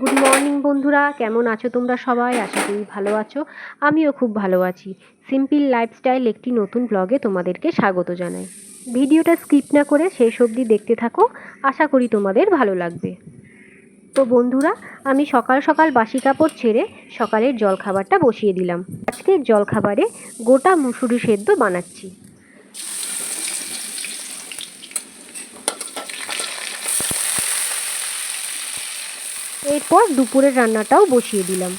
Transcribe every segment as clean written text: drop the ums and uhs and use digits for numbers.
Good morning বন্ধুরা, কেমন আছো তোমরা সবাই? আশা করি ভালো আছো। আমিও খুব ভালো আছি। সিম্পল লাইফস্টাইল একটি নতুন ব্লগে তোমাদেরকে স্বাগত জানাই। ভিডিওটা স্কিপ না করে শেষ অবধি দেখতে থাকো, আশা করি তোমাদের ভালো লাগবে। তো বন্ধুরা, আমি সকাল সকাল বাসি কাপড় ছেড়ে সকালের জলখাবারটা বসিয়ে দিলাম। আজকের জলখাবারে গোটা মুসুরি সেদ্ধ বানাচ্ছি। এরপর দুপুরের রান্নাটাও বসিয়ে দিলাম।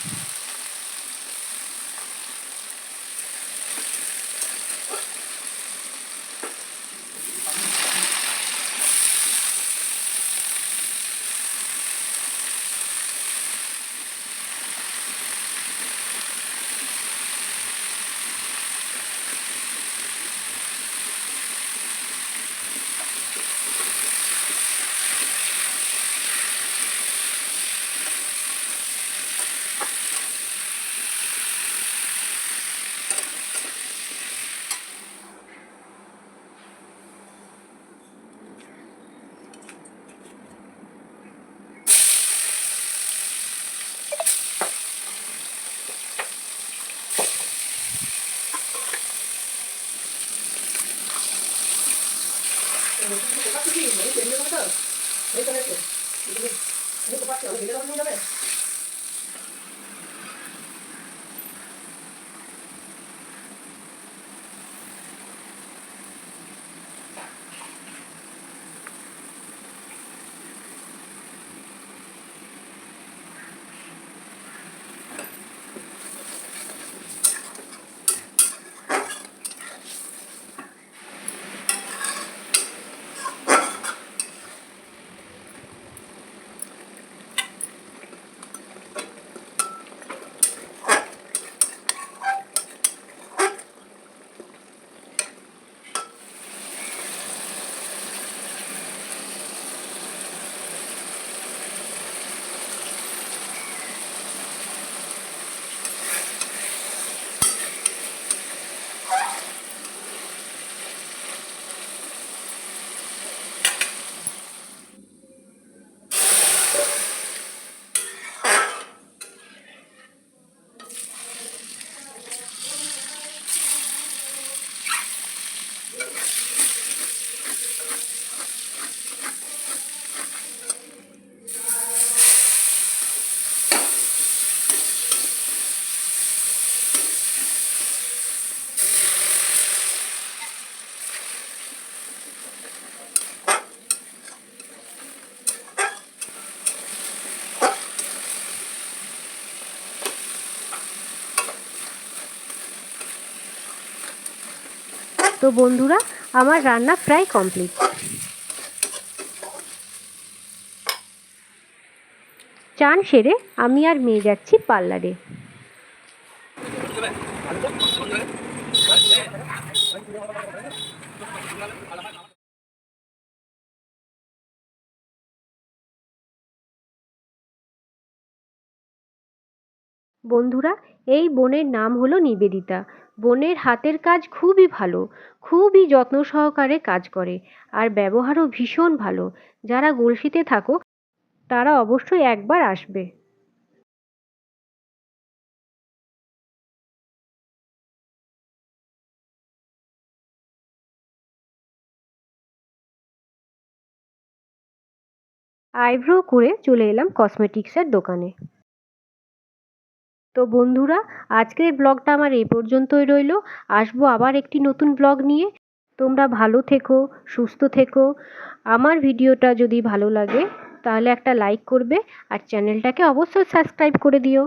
তো বন্ধুরা, আমার রান্না প্রায় কমপ্লিট। চান সেরে আমি আর মেয়ে যাচ্ছি পার্লারে। বন্ধুরা, এই বোনের নাম হলো নিবেদিতা। বোনের হাতের কাজ খুবই ভালো, খুবই যত্ন সহকারে কাজ করে, আর ব্যবহারও ভীষণ ভালো। যারা গলসিতে থাকো তারা অবশ্যই একবার আসবে। আইব্রো করে চলে এলাম কসমেটিক্সের দোকানে। তো বন্ধুরা, আজকের ব্লগটা আমার এই পর্যন্তই রইল। আসবো আবার একটি নতুন ব্লগ নিয়ে। তোমরা ভালো থেকো, সুস্থ থেকো। আমার ভিডিওটা যদি ভালো লাগে তাহলে একটা লাইক করবে, আর চ্যানেলটাকে অবশ্যই সাবস্ক্রাইব করে দিও।